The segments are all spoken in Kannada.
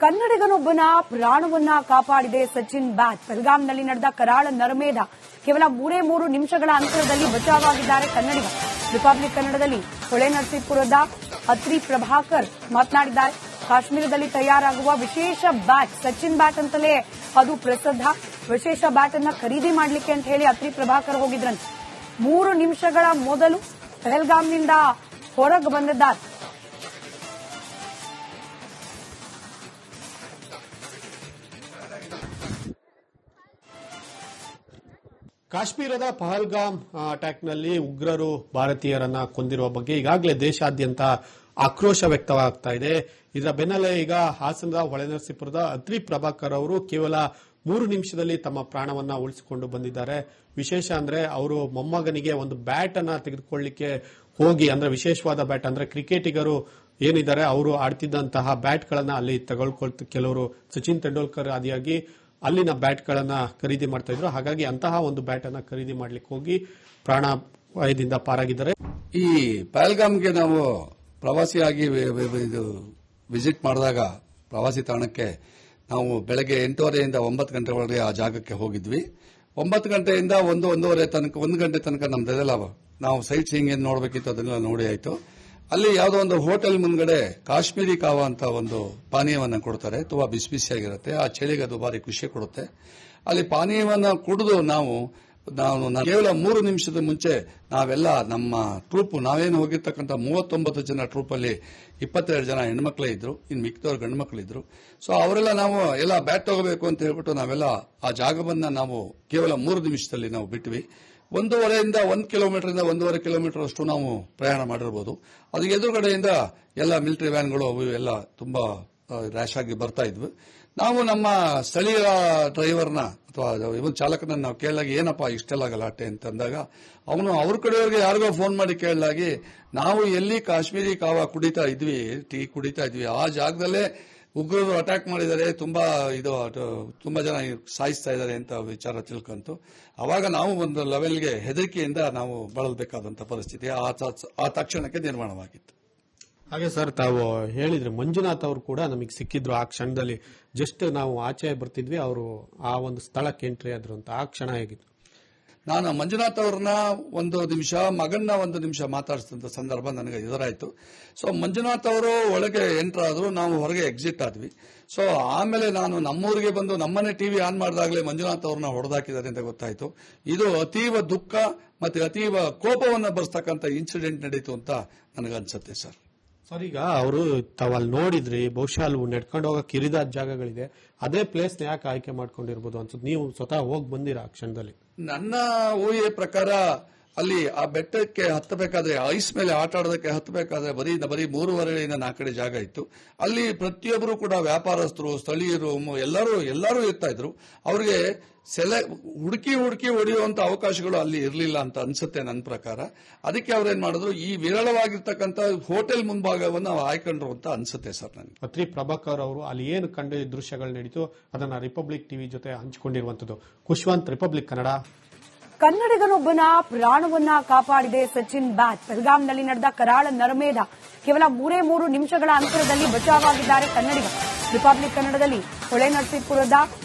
ಕನ್ನಡಿಗನೊಬ್ಬನ ಪ್ರಾಣವನ್ನ ಕಾಪಾಡಿದೆ ಸಚಿನ್ ಬ್ಯಾಟ್. ಬೆಳಗಾಂನಲ್ಲಿ ನಡೆದ ಕರಾಳ ನರಮೇಧ ಕೇವಲ 3 ನಿಮಿಷಗಳ ಅಂತರದಲ್ಲಿ ಬಚಾವಾಗಿದ್ದಾರೆ ಕನ್ನಡಿಗ. ರಿಪಬ್ಲಿಕ್ ಕನ್ನಡದಲ್ಲಿ ಹೊಳೆನರಸೀಪುರದ ಅತ್ರಿ ಪ್ರಭಾಕರ್ ಮಾತನಾಡಿದ್ದಾರೆ. ಕಾಶ್ಮೀರದಲ್ಲಿ ತಯಾರಾಗುವ ವಿಶೇಷ ಬ್ಯಾಟ್ ಸಚಿನ್ ಬ್ಯಾಟ್ ಅಂತಲೇ ಅದು ಪ್ರಸಿದ್ಧ. ವಿಶೇಷ ಬ್ಯಾಟ್ ಅನ್ನ ಖರೀದಿ ಮಾಡಲಿಕ್ಕೆ ಅಂತ ಹೇಳಿ ಅತ್ರಿ ಪ್ರಭಾಕರ್ ಹೋಗಿದ್ರಂತೆ. 3 ನಿಮಿಷಗಳ ಮೊದಲು ಪಹಲ್ಗಾಮ್ನಿಂದ ಹೊರಗೆ ಬಂದಿದ್ದಾರೆ. ಕಾಶ್ಮೀರದ ಪಹಲ್ಗಾಮ್ ಅಟ್ಯಾಕ್ನಲ್ಲಿ ಉಗ್ರರು ಭಾರತೀಯರನ್ನ ಕೊಂದಿರುವ ಬಗ್ಗೆ ಈಗಾಗಲೇ ದೇಶಾದ್ಯಂತ ಆಕ್ರೋಶ ವ್ಯಕ್ತವಾಗ್ತಾ ಇದೆ. ಇದರ ಬೆನ್ನಲ್ಲೇ ಈಗ ಹಾಸನದ ಹೊಳೆನರಸೀಪುರದ ಅತ್ರಿ ಪ್ರಭಾಕರ್ ಅವರು ಕೇವಲ 3 ನಿಮಿಷದಲ್ಲಿ ತಮ್ಮ ಪ್ರಾಣವನ್ನ ಉಳಿಸಿಕೊಂಡು ಬಂದಿದ್ದಾರೆ. ವಿಶೇಷ ಅಂದ್ರೆ ಅವರು ಮೊಮ್ಮಗನಿಗೆ ಒಂದು ಬ್ಯಾಟ್ ಅನ್ನ ತೆಗೆದುಕೊಳ್ಳಿಕ್ಕೆ ಹೋಗಿ, ಅಂದ್ರೆ ವಿಶೇಷವಾದ ಬ್ಯಾಟ್, ಅಂದ್ರೆ ಕ್ರಿಕೆಟಿಗರು ಏನಿದ್ದಾರೆ ಅವರು ಆಡ್ತಿದ್ದಂತಹ ಬ್ಯಾಟ್ ಗಳನ್ನ ಅಲ್ಲಿ ತಗೊಳ್ಕೊಳ್ತ ಕೆಲವರು ಸಚಿನ್ ತೆಂಡೂಲ್ಕರ್ ಆದಿಯಾಗಿ ಅಲ್ಲಿನ ಬ್ಯಾಟ್ ಗಳನ್ನ ಖರೀದಿ ಮಾಡ್ತಾ ಇದ್ರು. ಹಾಗಾಗಿ ಅಂತಹ ಒಂದು ಬ್ಯಾಟ್ ಅನ್ನ ಖರೀದಿ ಮಾಡ್ಲಿಕ್ಕೆ ಹೋಗಿ ಪ್ರಾಣಾಪಾಯದಿಂದ ಪಾರಾಗಿದ್ದಾರೆ. ಈ ಪಹಲ್ಗಾಮ್ಗೆ ನಾವು ಪ್ರವಾಸಿಯಾಗಿ ವಿಸಿಟ್ ಮಾಡಿದಾಗ ಪ್ರವಾಸಿ ತಾಣಕ್ಕೆ ನಾವು ಬೆಳಗ್ಗೆ 8:30ಯಿಂದ 9 ಗಂಟೆವರೆಗೆ ಆ ಜಾಗಕ್ಕೆ ಹೋಗಿದ್ವಿ. 9 ಗಂಟೆಯಿಂದ 1 ಗಂಟೆ ತನಕ ನಮ್ದೆಲ್ಲ ನಾವು ಸೈಟ್ ಸೀಯಿಂಗ್ ಏನು ನೋಡಬೇಕಿತ್ತು ಅದನ್ನೆಲ್ಲ ನೋಡಿ ಆಯ್ತು. ಅಲ್ಲಿ ಯಾವುದೋ ಒಂದು ಹೋಟೆಲ್ ಮುಂದ್ಗಡೆ ಕಾಶ್ಮೀರಿ ಕಾವಾ ಅಂತ ಒಂದು ಪಾನೀಯವನ್ನ ಕೊಡ್ತಾರೆ. ತುಂಬಾ ಬಿಸಿ ಬಿಸಿಯಾಗಿರುತ್ತೆ. ಆ ಚಳಿಗೆ ಅದು ಭಾರಿ ಖುಷಿ ಕೊಡುತ್ತೆ. ಅಲ್ಲಿ ಪಾನೀಯವನ್ನ ಕುಡಿದು ನಾವು ಕೇವಲ 3 ನಿಮಿಷದ ಮುಂಚೆ ನಾವೆಲ್ಲ ನಮ್ಮ ಟ್ರೂಪ್, ನಾವೇನು ಹೋಗಿರ್ತಕ್ಕಂಥ 39 ಜನ ಟ್ರೂಪ್ ಅಲ್ಲಿ 22 ಜನ ಹೆಣ್ಮಕ್ಳೇ ಇದ್ರು, ಇನ್ನು ಮಿಕ್ಕಿದವ್ರು ಗಂಡು ಮಕ್ಕಳಿದ್ರು. ಸೊ ಅವರೆಲ್ಲ ನಾವು ಎಲ್ಲ ಬ್ಯಾಟ್ ತಗೋಬೇಕು ಅಂತ ಹೇಳ್ಬಿಟ್ಟು ನಾವೆಲ್ಲ ಆ ಜಾಗವನ್ನ ನಾವು ಕೇವಲ 3 ನಿಮಿಷದಲ್ಲಿ ನಾವು ಬಿಟ್ವಿ. 1.5 ಕಿಲೋಮೀಟರ್ 1.5 ಕಿಲೋಮೀಟರ್ ಅಷ್ಟು ನಾವು ಪ್ರಯಾಣ ಮಾಡಿರ್ಬೋದು. ಅದಕ್ಕೆ ಎದುರುಗಡೆಯಿಂದ ಎಲ್ಲ ಮಿಲಿಟರಿ ವ್ಯಾನ್ಗಳು ಅವು ಎಲ್ಲ ತುಂಬಾ ರ್ಯಾಶ್ ಆಗಿ ಬರ್ತಾ ಇದ್ವಿ. ನಾವು ನಮ್ಮ ಸ್ಥಳೀಯ ಡ್ರೈವರ್ನ ಅಥವಾ ಇವನ್ ಚಾಲಕನ ನಾವು ಕೇಳಲಾಗ ಏನಪ್ಪಾ ಇಷ್ಟೆಲ್ಲ ಗಲಾಟೆ ಅಂತಂದಾಗ ಅವನು ಅವ್ರ ಕಡೆಯವ್ರಿಗೆ ಯಾರಿಗೋ ಫೋನ್ ಮಾಡಿ ಕೇಳಲಾಗಿ, ನಾವು ಎಲ್ಲಿ ಕಾಶ್ಮೀರಿ ಕಾವಾ ಕುಡಿತಾ ಇದ್ವಿ, ಟೀ ಕುಡಿತಾ ಇದ್ವಿ, ಆ ಜಾಗದಲ್ಲೇ ಉಗ್ರರು ಅಟ್ಯಾಕ್ ಮಾಡಿದ್ದಾರೆ, ತುಂಬಾ ಜನ ಸಾಯಿಸ್ತಾ ಇದ್ದಾರೆ ಅಂತ ವಿಚಾರ ತಿಳ್ಕೊಂತು. ಅವಾಗ ನಾವು ಒಂದು ಲೆವೆಲ್ಗೆ ಹೆದರಿಕೆಯಿಂದ ನಾವು ಬಳಲಬೇಕಾದಂತ ಪರಿಸ್ಥಿತಿ ಆ ತಕ್ಷಣಕ್ಕೆ ನಿರ್ಮಾಣವಾಗಿತ್ತು. ಹಾಗೆ ಸರ್, ತಾವು ಹೇಳಿದ್ರೆ ಮಂಜುನಾಥ್ ಅವರು ಕೂಡ ನಮಗೆ ಸಿಕ್ಕಿದ್ರು. ಆ ಕ್ಷಣದಲ್ಲಿ ಜಸ್ಟ್ ನಾವು ಆಚೆ ಬರ್ತಿದ್ವಿ, ಅವರು ಆ ಒಂದು ಸ್ಥಳಕ್ಕೆ ಎಂಟ್ರಿ ಆದ್ರು ಅಂತ. ಆ ಕ್ಷಣ ಹೇಗಿತ್ತು? ನಾನು ಮಂಜುನಾಥ್ ಅವ್ರನ್ನ 1 ನಿಮಿಷ, ಮಗನ್ನ 1 ನಿಮಿಷ ಮಾತಾಡಿಸಿದಂತ ಸಂದರ್ಭ ನನಗೆ ಎದುರಾಯಿತು. ಸೊ ಮಂಜುನಾಥ್ ಅವರು ಒಳಗೆ ಎಂಟರ್ ಆದ್ರು, ನಾವು ಹೊರಗೆ ಎಕ್ಸಿಟ್ ಆದ್ವಿ. ಸೊ ಆಮೇಲೆ ನಾನು ನಮ್ಮೂರಿಗೆ ಬಂದು ನಮ್ಮನೆ ಟಿವಿ ಆನ್ ಮಾಡಿದಾಗಲೇ ಮಂಜುನಾಥ್ ಅವ್ರನ್ನ ಹೊಡೆದಾಕಿದ್ದಾರೆ ಅಂತ ಗೊತ್ತಾಯ್ತು. ಇದು ಅತೀವ ದುಃಖ ಮತ್ತೆ ಅತೀವ ಕೋಪವನ್ನು ಬರೆಸ್ತಕ್ಕಂಥ ಇನ್ಸಿಡೆಂಟ್ ನಡೀತು ಅಂತ ನನಗನ್ಸುತ್ತೆ ಸರ್. ಸರ್, ಈಗ ಅವರು ತಾವಲ್ಲಿ ನೋಡಿದ್ರಿ, ಬಹುಶಃ ಅಲ್ಲಿ ನಡ್ಕೊಂಡು ಹೋಗಕ್ಕೆ ಇರಿದಾದ ಜಾಗಗಳಿದೆ, ಅದೇ ಪ್ಲೇಸ್ ಯಾಕೆ ಆಯ್ಕೆ ಮಾಡ್ಕೊಂಡಿರ್ಬೋದು ಅನ್ಸುತ್ತೆ? ನೀವು ಸ್ವತಃ ಹೋಗಿ ಬಂದಿರಾ ಆ ಕ್ಷಣದಲ್ಲಿ? ನನ್ನ ಊಹೆಯ ಪ್ರಕಾರ ಅಲ್ಲಿ ಆ ಬೆಟ್ಟಕ್ಕೆ ಹತ್ತಬೇಕಾದ್ರೆ, ಐಸ್ ಮೇಲೆ ಆಟ ಆಡೋದಕ್ಕೆ ಹತ್ತಬೇಕಾದ್ರೆ ಬರೀ 3.5 4 ಅಡಿ ಜಾಗ ಇತ್ತು. ಅಲ್ಲಿ ಪ್ರತಿಯೊಬ್ಬರು ಕೂಡ ವ್ಯಾಪಾರಸ್ಥರು, ಸ್ಥಳೀಯರು ಎಲ್ಲರೂ ಇರ್ತಾ ಇದ್ರು. ಅವ್ರಿಗೆ ಹುಡುಕಿ ಹೊಡೆಯುವಂತ ಅವಕಾಶಗಳು ಅಲ್ಲಿ ಇರಲಿಲ್ಲ ಅಂತ ಅನ್ಸುತ್ತೆ ನನ್ನ ಪ್ರಕಾರ. ಅದಕ್ಕೆ ಅವ್ರೇನ್ ಮಾಡಿದ್ರು, ಈ ವಿರಳವಾಗಿರ್ತಕ್ಕಂಥ ಹೋಟೆಲ್ ಮುಂಭಾಗವನ್ನು ಆಯ್ಕೊಂಡ್ರು ಅಂತ ಅನ್ಸುತ್ತೆ ಸರ್ ನನಗೆ. ಅತ್ರಿ ಪ್ರಭಾಕರ್ ಅವರು ಅಲ್ಲಿ ಏನು ಕಂಡ ದೃಶ್ಯಗಳು ನಡೀತು ಅದನ್ನ ರಿಪಬ್ಲಿಕ್ ಟಿವಿ ಜೊತೆ ಹಂಚಿಕೊಂಡಿರುವಂತದ್ದು. ಖುಷ್ವಂತ್, ರಿಪಬ್ಲಿಕ್ ಕನ್ನಡ. ಕನ್ನಡಿಗನೊಬ್ಬನ ಪ್ರಾಣವನ್ನ ಕಾಪಾಡಿದೆ ಸಚಿನ್ ಬ್ಯಾಟ್. ಬೆಳಗಾಂನಲ್ಲಿ ನಡೆದ ಕರಾಳ ನರಮೇಧ ಕೇವಲ 3 ನಿಮಿಷಗಳ ಅಂತರದಲ್ಲಿ ಬಚಾವಾಗಿದ್ದಾರೆ ಕನ್ನಡಿಗ. ರಿಪಬ್ಲಿಕ್ ಕನ್ನಡದಲ್ಲಿ ಹೊಳೆನರಸೀಪುರದ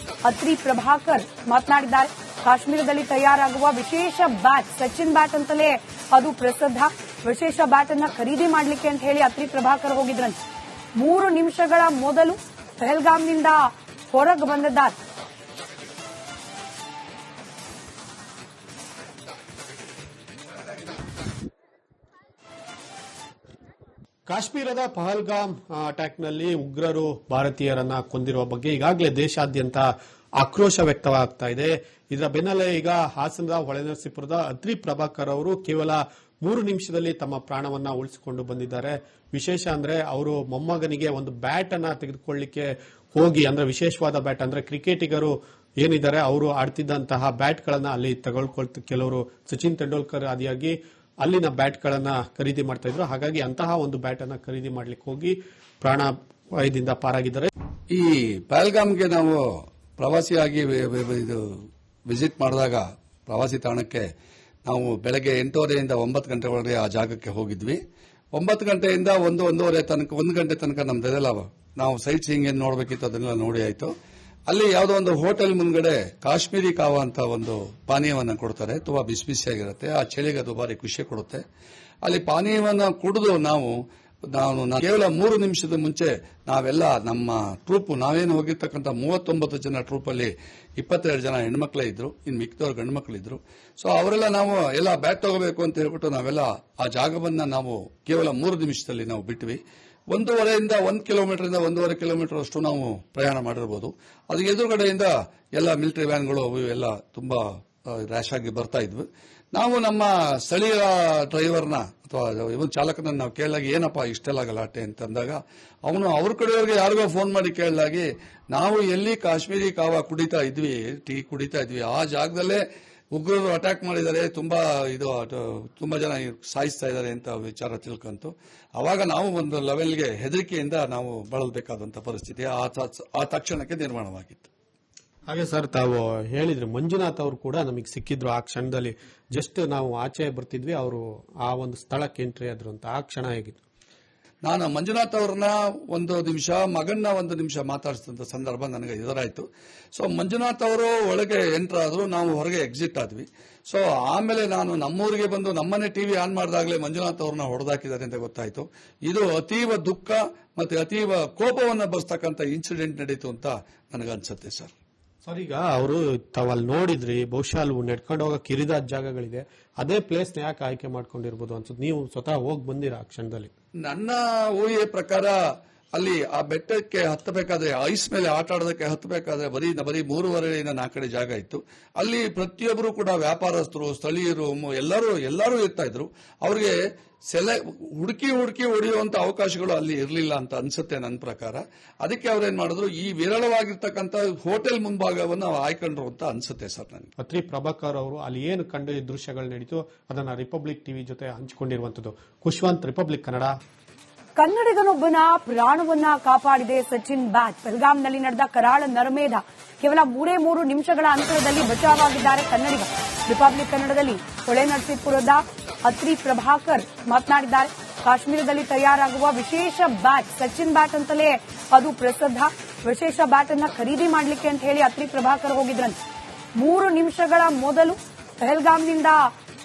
ಅತ್ರಿ ಪ್ರಭಾಕರ್ ಮಾತನಾಡಿದ್ದಾರೆ. ಕಾಶ್ಮೀರದಲ್ಲಿ ತಯಾರಾಗುವ ವಿಶೇಷ ಬ್ಯಾಟ್ ಸಚಿನ್ ಬ್ಯಾಟ್ ಅಂತಲೇ ಅದು ಪ್ರಸಿದ್ಧ. ವಿಶೇಷ ಬ್ಯಾಟ್ ಅನ್ನ ಖರೀದಿ ಮಾಡಲಿಕ್ಕೆ ಅಂತ ಹೇಳಿ ಅತ್ರಿ ಪ್ರಭಾಕರ್ ಹೋಗಿದ್ರಂತೆ. 3 ನಿಮಿಷಗಳ ಮೊದಲು ಪಹಲ್ಗಾಮ್ನಿಂದ ಹೊರಗೆ ಬಂದಿದ್ದಾರೆ. ಕಾಶ್ಮೀರದ ಪಹಲ್ಗಾಮ್ ಅಟ್ಯಾಕ್ನಲ್ಲಿ ಉಗ್ರರು ಭಾರತೀಯರನ್ನ ಕೊಂದಿರುವ ಬಗ್ಗೆ ಈಗಾಗಲೇ ದೇಶಾದ್ಯಂತ ಆಕ್ರೋಶ ವ್ಯಕ್ತವಾಗ್ತಾ ಇದೆ. ಇದರ ಬೆನ್ನಲ್ಲೇ ಈಗ ಹಾಸನದ ಹೊಳೆನರಸೀಪುರದ ಅತ್ರಿ ಪ್ರಭಾಕರ್ ಅವರು ಕೇವಲ 3 ನಿಮಿಷದಲ್ಲಿ ತಮ್ಮ ಪ್ರಾಣವನ್ನ ಉಳಿಸಿಕೊಂಡು ಬಂದಿದ್ದಾರೆ. ವಿಶೇಷ ಅಂದ್ರೆ ಅವರು ಮೊಮ್ಮಗನಿಗೆ ಒಂದು ಬ್ಯಾಟ್ ಅನ್ನ ತೆಗೆದುಕೊಳ್ಳಿಕ್ಕೆ ಹೋಗಿ, ಅಂದ್ರೆ ವಿಶೇಷವಾದ ಬ್ಯಾಟ್, ಅಂದ್ರೆ ಕ್ರಿಕೆಟಿಗರು ಏನಿದ್ದಾರೆ ಅವರು ಆಡ್ತಿದ್ದಂತಹ ಬ್ಯಾಟ್ ಗಳನ್ನ ಅಲ್ಲಿ ತಗೊಳ್ಕೊಳ್ತ ಕೆಲವರು ಸಚಿನ್ ತೆಂಡೂಲ್ಕರ್ ಆದಿಯಾಗಿ ಅಲ್ಲಿನ ಬ್ಯಾಟ್ ಗಳನ್ನ ಖರೀದಿ ಮಾಡ್ತಾ ಇದ್ರು. ಹಾಗಾಗಿ ಅಂತಹ ಒಂದು ಬ್ಯಾಟ್ ಅನ್ನ ಖರೀದಿ ಮಾಡ್ಲಿಕ್ಕೆ ಹೋಗಿ ಪ್ರಾಣಾಪಾಯದಿಂದ ಪಾರಾಗಿದ್ದಾರೆ. ಈ ಪಹಲ್ಗಾಮ್ಗೆ ನಾವು ಪ್ರವಾಸಿಯಾಗಿ ವಿಸಿಟ್ ಮಾಡಿದಾಗ ಪ್ರವಾಸಿ ತಾಣಕ್ಕೆ ನಾವು ಬೆಳಗ್ಗೆ 8:30ಯಿಂದ 9 ಗಂಟೆವರೆಗೆ ಆ ಜಾಗಕ್ಕೆ ಹೋಗಿದ್ವಿ. 9 ಗಂಟೆಯಿಂದ 1 ಗಂಟೆ ತನಕ ನಮ್ದೆಲ್ಲ ನಾವು ಸೈಟ್ ಸೀಯಿಂಗ್ ಏನ್ ನೋಡಬೇಕಿತ್ತು ಅದನ್ನೆಲ್ಲ ನೋಡಿ ಆಯ್ತು. ಅಲ್ಲಿ ಯಾವುದೋ ಒಂದು ಹೋಟೆಲ್ ಮುಂದ್ಗಡೆ ಕಾಶ್ಮೀರಿ ಕಾವಾ ಅಂತ ಒಂದು ಪಾನೀಯವನ್ನ ಕೊಡ್ತಾರೆ. ತುಂಬಾ ಬಿಸಿ ಬಿಸಿಯಾಗಿರುತ್ತೆ. ಆ ಚಳಿಗೆ ಅದು ಭಾರಿ ಖುಷಿ ಕೊಡುತ್ತೆ. ಅಲ್ಲಿ ಪಾನೀಯವನ್ನ ಕುಡಿದು ನಾವು ಕೇವಲ 3 ನಿಮಿಷದ ಮುಂಚೆ ನಾವೆಲ್ಲ ನಮ್ಮ ಟ್ರೂಪ್ ನಾವೇನು ಹೋಗಿರ್ತಕ್ಕಂಥ 39 ಜನ ಟ್ರೂಪ್ ಅಲ್ಲಿ 22 ಜನ ಹೆಣ್ಮಕ್ಳೇ ಇದ್ರು, ಇನ್ನು ಮಿಕ್ಕಿದವ್ರು ಗಂಡು ಮಕ್ಕಳಿದ್ರು. ಸೊ ಅವರೆಲ್ಲ ನಾವು ಎಲ್ಲ ಬ್ಯಾಟ್ ತಗೋಬೇಕು ಅಂತ ಹೇಳ್ಬಿಟ್ಟು ನಾವೆಲ್ಲ ಆ ಜಾಗವನ್ನ ನಾವು ಕೇವಲ 3 ನಿಮಿಷದಲ್ಲಿ ನಾವು ಬಿಟ್ವಿ. 1.5 ಕಿಲೋಮೀಟರ್ 1.5 ಕಿಲೋಮೀಟರ್ ಅಷ್ಟು ನಾವು ಪ್ರಯಾಣ ಮಾಡಿರ್ಬೋದು. ಅದು ಎದುರುಗಡೆಯಿಂದ ಎಲ್ಲ ಮಿಲಿಟರಿ ವ್ಯಾನ್ಗಳು ಎಲ್ಲ ತುಂಬಾ ರ್ಯಾಶ್ ಆಗಿ ಬರ್ತಾ ಇದ್ವು. ನಾವು ನಮ್ಮ ಸ್ಥಳೀಯ ಡ್ರೈವರ್ನ ಅಥವಾ ಇವನ್ ಚಾಲಕನನ್ನು ನಾವು ಕೇಳಲಾಗ ಏನಪ್ಪಾ ಇಷ್ಟೆಲ್ಲ ಗಲಾಟೆ ಅಂತಂದಾಗ ಅವನು ಅವ್ರ ಕಡೆಯವ್ರಿಗೆ ಯಾರಿಗೋ ಫೋನ್ ಮಾಡಿ ಕೇಳಲಾಗಿ ನಾವು ಎಲ್ಲಿ ಕಾಶ್ಮೀರಿ ಕಾವಾ ಕುಡಿತಾ ಇದ್ವಿ, ಟೀ ಕುಡಿತಾ ಇದ್ವಿ, ಆ ಜಾಗದಲ್ಲೇ ಉಗ್ರರು ಅಟ್ಯಾಕ್ ಮಾಡಿದ್ದಾರೆ, ತುಂಬಾ ಜನ ಸಾಯಿಸ್ತಾ ಇದ್ದಾರೆ ಅಂತ ವಿಚಾರ ತಿಳ್ಕೊಂತು. ಅವಾಗ ನಾವು ಒಂದು ಲೆವೆಲ್ಗೆ ಹೆದರಿಕೆಯಿಂದ ನಾವು ಬಳಲಬೇಕಾದಂತ ಪರಿಸ್ಥಿತಿ ಆ ತಕ್ಷಣಕ್ಕೆ ನಿರ್ಮಾಣವಾಗಿತ್ತು. ಹಾಗೆ ಸರ್, ತಾವು ಹೇಳಿದ್ರಿ ಮಂಜುನಾಥ್ ಅವರು ಕೂಡ ನಮಗೆ ಸಿಕ್ಕಿದ್ರು. ಆ ಕ್ಷಣದಲ್ಲಿ ಜಸ್ಟ್ ನಾವು ಆಚೆ ಬರ್ತಿದ್ವಿ, ಅವರು ಆ ಒಂದು ಸ್ಥಳಕ್ಕೆ ಎಂಟ್ರಿ ಆದ್ರು ಅಂತ. ಆ ಕ್ಷಣ ಹೇಗಿತ್ತು? ನಾನು ಮಂಜುನಾಥ್ ಅವ್ರನ್ನ 1 ನಿಮಿಷ, ಮಗನ್ನ 1 ನಿಮಿಷ ಮಾತಾಡಿಸಿದಂತ ಸಂದರ್ಭ ನನಗೆ ಎದುರಾಯಿತು. ಸೊ ಮಂಜುನಾಥ್ ಅವರು ಒಳಗೆ ಎಂಟರ್ ಆದ್ರು, ನಾವು ಹೊರಗೆ ಎಕ್ಸಿಟ್ ಆದ್ವಿ. ಸೊ ಆಮೇಲೆ ನಾನು ನಮ್ಮೂರಿಗೆ ಬಂದು ನಮ್ಮನೆ ಟಿವಿ ಆನ್ ಮಾಡಿದಾಗಲೇ ಮಂಜುನಾಥ್ ಅವ್ರನ್ನ ಹೊಡೆದಾಕಿದ್ದಾರೆ ಅಂತ ಗೊತ್ತಾಯ್ತು. ಇದು ಅತೀವ ದುಃಖ ಮತ್ತೆ ಅತೀವ ಕೋಪವನ್ನ ಬರ್ತಕ್ಕಂಥ ಇನ್ಸಿಡೆಂಟ್ ನಡೀತು ಅಂತ ನನಗನ್ಸುತ್ತೆ ಸರ್. ಸರ್, ಈಗ ಅವರು ತಾವಲ್ಲಿ ನೋಡಿದ್ರಿ, ಬಹುಶಃ ಅಲ್ಲಿ ನಡ್ಕೊಂಡು ಹೋಗಕ್ಕೆ ಕಿರಿದಾದ ಜಾಗಗಳಿದೆ, ಅದೇ ಪ್ಲೇಸ್ ನ ಯಾಕೆ ಆಯ್ಕೆ ಮಾಡ್ಕೊಂಡಿರ್ಬೋದು ಅನ್ಸುತ್ತೆ? ನೀವು ಸ್ವತಃ ಹೋಗಿ ಬಂದಿರಾ ಆ ಕ್ಷಣದಲ್ಲಿ? ನನ್ನ ಊಹೆಯ ಪ್ರಕಾರ ಅಲ್ಲಿ ಆ ಬೆಟ್ಟಕ್ಕೆ ಹತ್ತಬೇಕಾದ್ರೆ, ಐಸ್ ಮೇಲೆ ಆಟ ಆಡೋದಕ್ಕೆ ಹತ್ತಬೇಕಾದ್ರೆ ಬರೀ 3.5 4 ಅಡಿ ಜಾಗ ಇತ್ತು. ಅಲ್ಲಿ ಪ್ರತಿಯೊಬ್ಬರು ಕೂಡ ವ್ಯಾಪಾರಸ್ಥರು, ಸ್ಥಳೀಯರು ಎಲ್ಲರೂ ಇರ್ತಾ ಇದ್ರು. ಅವ್ರಿಗೆ ಹುಡುಕಿ ಹೊಡೆಯುವಂತ ಅವಕಾಶಗಳು ಅಲ್ಲಿ ಇರಲಿಲ್ಲ ಅಂತ ಅನ್ಸುತ್ತೆ ನನ್ನ ಪ್ರಕಾರ. ಅದಕ್ಕೆ ಅವ್ರೇನ್ ಮಾಡಿದ್ರು, ಈ ವಿರಳವಾಗಿರ್ತಕ್ಕಂಥ ಹೋಟೆಲ್ ಮುಂಭಾಗವನ್ನು ಆಯ್ಕೊಂಡ್ರು ಅಂತ ಅನ್ಸುತ್ತೆ ಸರ್ ನನಗೆ. ಅತ್ರಿ ಪ್ರಭಾಕರ್ ಅವರು ಅಲ್ಲಿ ಏನು ಕಂಡು ದೃಶ್ಯಗಳು ನಡೀತು ಅದನ್ನ ರಿಪಬ್ಲಿಕ್ ಟಿವಿ ಜೊತೆ ಹಂಚಿಕೊಂಡಿರುವಂತದ್ದು. ಖುಷ್ವಂತ್, ರಿಪಬ್ಲಿಕ್ ಕನ್ನಡ. ಕನ್ನಡಿಗನೊಬ್ಬನ ಪ್ರಾಣವನ್ನ ಕಾಪಾಡಿದೆ ಸಚಿನ್ ಬ್ಯಾಟ್. ಬೆಳಗಾಂನಲ್ಲಿ ನಡೆದ ಕರಾಳ ನರಮೇಧ ಕೇವಲ 3 ನಿಮಿಷಗಳ ಅಂತರದಲ್ಲಿ ಬಚಾವಾಗಿದ್ದಾರೆ ಕನ್ನಡಿಗ. ರಿಪಬ್ಲಿಕ್ ಕನ್ನಡದಲ್ಲಿ ಹೊಳೆನರಸೀಪುರದ ಅತ್ರಿ ಪ್ರಭಾಕರ್ ಮಾತನಾಡಿದ್ದಾರೆ. ಕಾಶ್ಮೀರದಲ್ಲಿ ತಯಾರಾಗುವ ವಿಶೇಷ ಬ್ಯಾಟ್, ಸಚಿನ್ ಬ್ಯಾಟ್ ಅಂತಲೇ ಅದು ಪ್ರಸಿದ್ಧ. ವಿಶೇಷ ಬ್ಯಾಟ್ ಅನ್ನ ಖರೀದಿ ಮಾಡಲಿಕ್ಕೆ ಅಂತ ಹೇಳಿ ಅತ್ರಿ ಪ್ರಭಾಕರ್ ಹೋಗಿದ್ರಂತೆ. 3 ನಿಮಿಷಗಳ ಮೊದಲು ಪಹಲ್ಗಾಮ್ನಿಂದ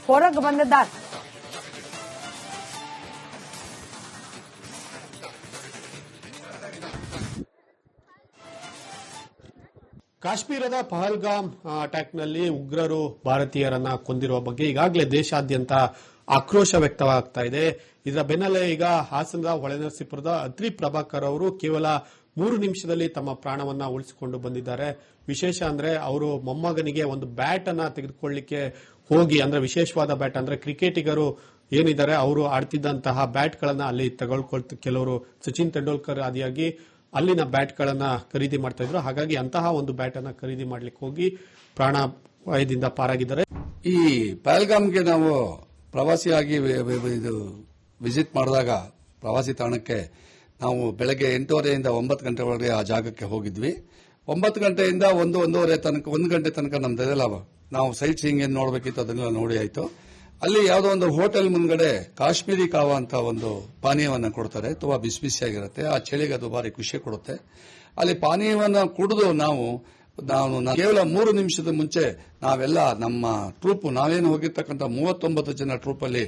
ಹೊರಗೆ ಬಂದಿದ್ದಾರೆ. ಕಾಶ್ಮೀರದ ಪಹಲ್ಗಾಮ್ ಅಟ್ಯಾಕ್ನಲ್ಲಿ ಉಗ್ರರು ಭಾರತೀಯರನ್ನ ಕೊಂದಿರುವ ಬಗ್ಗೆ ಈಗಾಗಲೇ ದೇಶಾದ್ಯಂತ ಆಕ್ರೋಶ ವ್ಯಕ್ತವಾಗ್ತಾ ಇದೆ. ಇದರ ಬೆನ್ನಲ್ಲೇ ಈಗ ಹಾಸನದ ಹೊಳೆನರಸೀಪುರದ ಅತ್ರಿ ಪ್ರಭಾಕರ್ ಅವರು ಕೇವಲ 3 ನಿಮಿಷದಲ್ಲಿ ತಮ್ಮ ಪ್ರಾಣವನ್ನ ಉಳಿಸಿಕೊಂಡು ಬಂದಿದ್ದಾರೆ. ವಿಶೇಷ ಅಂದ್ರೆ ಅವರು ಮೊಮ್ಮಗನಿಗೆ ಒಂದು ಬ್ಯಾಟ್ ಅನ್ನ ತೆಗೆದುಕೊಳ್ಳಿಕ್ಕೆ ಹೋಗಿ, ಅಂದ್ರೆ ವಿಶೇಷವಾದ ಬ್ಯಾಟ್, ಅಂದ್ರೆ ಕ್ರಿಕೆಟಿಗರು ಏನಿದ್ದಾರೆ ಅವರು ಆಡ್ತಿದ್ದಂತಹ ಬ್ಯಾಟ್ ಗಳನ್ನ ಅಲ್ಲಿ ಕೆಲವರು ಸಚಿನ್ ತೆಂಡೂಲ್ಕರ್ ಆದಿಯಾಗಿ ಅಲ್ಲಿನ ಬ್ಯಾಟ್ ಗಳನ್ನ ಖರೀದಿ ಮಾಡ್ತಾ ಇದ್ರು. ಹಾಗಾಗಿ ಅಂತಹ ಒಂದು ಬ್ಯಾಟ್ ಅನ್ನ ಖರೀದಿ ಮಾಡ್ಲಿಕ್ಕೆ ಹೋಗಿ ಪ್ರಾಣಾಪಾಯದಿಂದ ಪಾರಾಗಿದ್ದಾರೆ. ಈ ಪಹಲ್ಗಾಮ್ಗೆ ನಾವು ಪ್ರವಾಸಿಯಾಗಿ ವಿಸಿಟ್ ಮಾಡಿದಾಗ ಪ್ರವಾಸಿ ತಾಣಕ್ಕೆ ನಾವು ಬೆಳಗ್ಗೆ 8:30 9 ಗಂಟೆ ಒಳಗೆ ಆ ಜಾಗಕ್ಕೆ ಹೋಗಿದ್ವಿ. 9 ಗಂಟೆಯಿಂದ 1 ಗಂಟೆ ತನಕ ನಮ್ದೆಲ್ಲ ನಾವು ಸೈಟ್ ಸೀಯಿಂಗ್ ಏನ್ ನೋಡಬೇಕಿತ್ತು ಅದನ್ನೆಲ್ಲ ನೋಡಿ ಆಯ್ತು. ಅಲ್ಲಿ ಯಾವುದೋ ಒಂದು ಹೋಟೆಲ್ ಮುಂದ್ಗಡೆ ಕಾಶ್ಮೀರಿ ಕಾವಾ ಅಂತ ಒಂದು ಪಾನೀಯವನ್ನ ಕೊಡ್ತಾರೆ. ತುಂಬಾ ಬಿಸಿ ಬಿಸಿಯಾಗಿರುತ್ತೆ. ಆ ಚಳಿಗೆ ಅದು ಭಾರಿ ಖುಷಿ ಕೊಡುತ್ತೆ. ಅಲ್ಲಿ ಪಾನೀಯವನ್ನ ಕುಡಿದು ನಾವು ಕೇವಲ 3 ನಿಮಿಷದ ಮುಂಚೆ ನಾವೆಲ್ಲ ನಮ್ಮ ಟ್ರೂಪ್ ನಾವೇನು ಹೋಗಿರ್ತಕ್ಕಂಥ 39 ಜನ ಟ್ರೂಪ್ ಅಲ್ಲಿ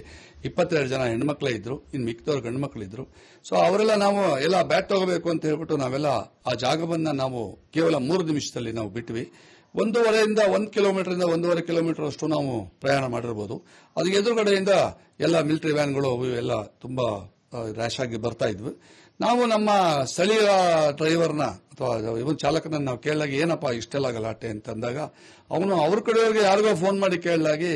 22 ಜನ ಹೆಣ್ಮಕ್ಳೇ ಇದ್ರು, ಇನ್ನು ಮಿಕ್ಕಿದವ್ರು ಗಂಡು ಮಕ್ಕಳಿದ್ರು. ಸೊ ಅವರೆಲ್ಲ ನಾವು ಎಲ್ಲ ಬ್ಯಾಟ್ ತಗೋಬೇಕು ಅಂತ ಹೇಳ್ಬಿಟ್ಟು ನಾವೆಲ್ಲ ಆ ಜಾಗವನ್ನ ನಾವು ಕೇವಲ 3 ನಿಮಿಷದಲ್ಲಿ ನಾವು ಬಿಟ್ವಿ. 1.5 ಕಿಲೋಮೀಟರ್ 1.5 ಕಿಲೋಮೀಟರ್ ಅಷ್ಟು ನಾವು ಪ್ರಯಾಣ ಮಾಡಿರ್ಬೋದು. ಅದು ಎದುರುಗಡೆಯಿಂದ ಎಲ್ಲ ಮಿಲಿಟರಿ ವ್ಯಾನ್ಗಳು ಎಲ್ಲ ತುಂಬಾ ರ್ಯಾಶ್ ಆಗಿ ಬರ್ತಾ ಇದ್ವು. ನಾವು ನಮ್ಮ ಸ್ಥಳೀಯ ಡ್ರೈವರ್ನ ಅಥವಾ ಇವನ್ ಚಾಲಕನನ್ನು ನಾವು ಕೇಳಲಾಗ ಏನಪ್ಪಾ ಇಷ್ಟೆಲ್ಲ ಗಲಾಟೆ ಅಂತಂದಾಗ ಅವನು ಅವ್ರ ಕಡೆಯವ್ರಿಗೆ ಯಾರಿಗೋ ಫೋನ್ ಮಾಡಿ ಕೇಳಲಾಗಿ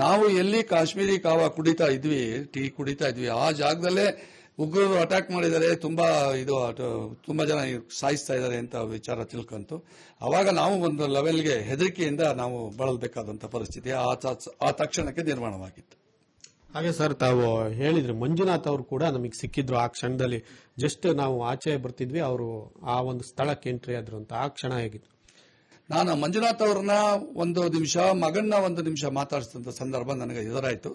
ನಾವು ಎಲ್ಲಿ ಕಾಶ್ಮೀರಿ ಕಾವಾ ಕುಡಿತಾ ಇದ್ವಿ, ಟೀ ಕುಡಿತಾ ಇದ್ವಿ, ಆ ಜಾಗದಲ್ಲೇ ಉಗ್ರರು ಅಟ್ಯಾಕ್ ಮಾಡಿದ್ದಾರೆ, ತುಂಬಾ ಜನ ಸಾಯಿಸ್ತಾ ಇದ್ದಾರೆ ಅಂತ ವಿಚಾರ ತಿಳ್ಕೊಂತು. ಅವಾಗ ನಾವು ಒಂದು ಲೆವೆಲ್ಗೆ ಹೆದರಿಕೆಯಿಂದ ನಾವು ಬಳಲಬೇಕಾದಂತ ಪರಿಸ್ಥಿತಿ ಆ ತಕ್ಷಣಕ್ಕೆ ನಿರ್ಮಾಣವಾಗಿತ್ತು. ಹಾಗೆ ಸರ್, ತಾವು ಹೇಳಿದ್ರಿ ಮಂಜುನಾಥ್ ಅವರು ಕೂಡ ನಮಗೆ ಸಿಕ್ಕಿದ್ರು. ಆ ಕ್ಷಣದಲ್ಲಿ ಜಸ್ಟ್ ನಾವು ಆಚೆ ಬರ್ತಿದ್ವಿ, ಅವರು ಆ ಒಂದು ಸ್ಥಳಕ್ಕೆ ಎಂಟ್ರಿ ಆದ್ರು ಅಂತ. ಆ ಕ್ಷಣ ಹೇಗಿತ್ತು? ನಾನು ಮಂಜುನಾಥ್ ಅವ್ರನ್ನ ಒಂದು ನಿಮಿಷ, ಮಗನ್ನ ಒಂದು ನಿಮಿಷ ಮಾತಾಡಿಸಿದಂತ ಸಂದರ್ಭ ನನಗೆ ಎದುರಾಯಿತು.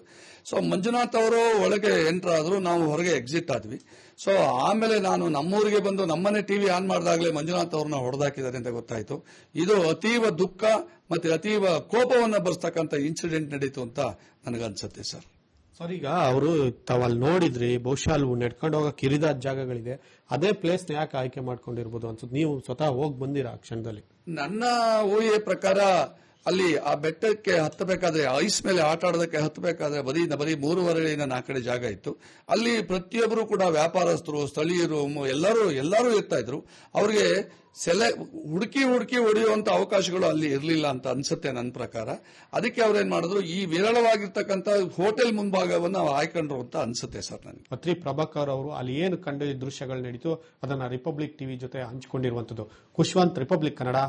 ಸೊ ಮಂಜುನಾಥ್ ಅವರು ಒಳಗೆ ಎಂಟರ್ ಆದ್ರು, ನಾವು ಹೊರಗೆ ಎಕ್ಸಿಟ್ ಆದ್ವಿ. ಸೊ ಆಮೇಲೆ ನಾನು ನಮ್ಮೂರಿಗೆ ಬಂದು ನಮ್ಮನೆ ಟಿವಿ ಆನ್ ಮಾಡಿದಾಗಲೇ ಮಂಜುನಾಥ್ ಅವ್ರನ್ನ ಹೊಡೆದಾಕಿದ್ದಾರೆ ಅಂತ ಗೊತ್ತಾಯಿತು. ಇದು ಅತೀವ ದುಃಖ ಮತ್ತೆ ಅತೀವ ಕೋಪವನ್ನು ಬರೆಸ್ತಕ್ಕಂಥ ಇನ್ಸಿಡೆಂಟ್ ನಡೀತು ಅಂತ ನನಗನ್ಸುತ್ತೆ ಸರ್. ಸರ್, ಈಗ ಅವರು ತಾವಲ್ಲಿ ನೋಡಿದ್ರಿ, ಬಹುಶಃ ಅಲ್ಲಿ ನಡ್ಕೊಂಡು ಹೋಗಕ್ಕೆ ಕಿರಿದಾದ ಜಾಗಗಳಿದೆ, ಅದೇ ಪ್ಲೇಸ್ ಯಾಕೆ ಆಯ್ಕೆ ಮಾಡ್ಕೊಂಡಿರ್ಬೋದು ಅನ್ಸುತ್ತೆ? ನೀವು ಸ್ವತಃ ಹೋಗಿ ಬಂದಿರಾ ಆ ಕ್ಷಣದಲ್ಲಿ? ನನ್ನ ಊಹೆಯ ಪ್ರಕಾರ ಅಲ್ಲಿ ಆ ಬೆಟ್ಟಕ್ಕೆ ಹತ್ತಬೇಕಾದ್ರೆ, ಐಸ್ ಮೇಲೆ ಆಟ ಆಡೋದಕ್ಕೆ ಹತ್ತಬೇಕಾದ್ರೆ ಬರೀ 3.5 4 ಕಡೆ ಜಾಗ ಇತ್ತು. ಅಲ್ಲಿ ಪ್ರತಿಯೊಬ್ಬರು ಕೂಡ ವ್ಯಾಪಾರಸ್ಥರು, ಸ್ಥಳೀಯರು ಎಲ್ಲರೂ ಇರ್ತಾ ಇದ್ರು. ಅವ್ರಿಗೆ ಹುಡುಕಿ ಹೊಡೆಯುವಂತ ಅವಕಾಶಗಳು ಅಲ್ಲಿ ಇರಲಿಲ್ಲ ಅಂತ ಅನ್ಸುತ್ತೆ ನನ್ನ ಪ್ರಕಾರ. ಅದಕ್ಕೆ ಅವ್ರೇನ್ ಮಾಡಿದ್ರು, ಈ ವಿರಳವಾಗಿರ್ತಕ್ಕಂಥ ಹೋಟೆಲ್ ಮುಂಭಾಗವನ್ನು ಆಯ್ಕೊಂಡ್ರು ಅಂತ ಅನ್ಸುತ್ತೆ ಸರ್ ನನಗೆ. ಪತ್ರಿ ಪ್ರಭಾಕರ್ ಅವರು ಅಲ್ಲಿ ಏನು ಕಂಡು ದೃಶ್ಯಗಳು ನಡೀತು ಅದನ್ನ ರಿಪಬ್ಲಿಕ್ ಟಿವಿ ಜೊತೆ ಹಂಚಿಕೊಂಡಿರುವಂತದ್ದು. ಖುಷ್ವಂತ್, ರಿಪಬ್ಲಿಕ್ ಕನ್ನಡ.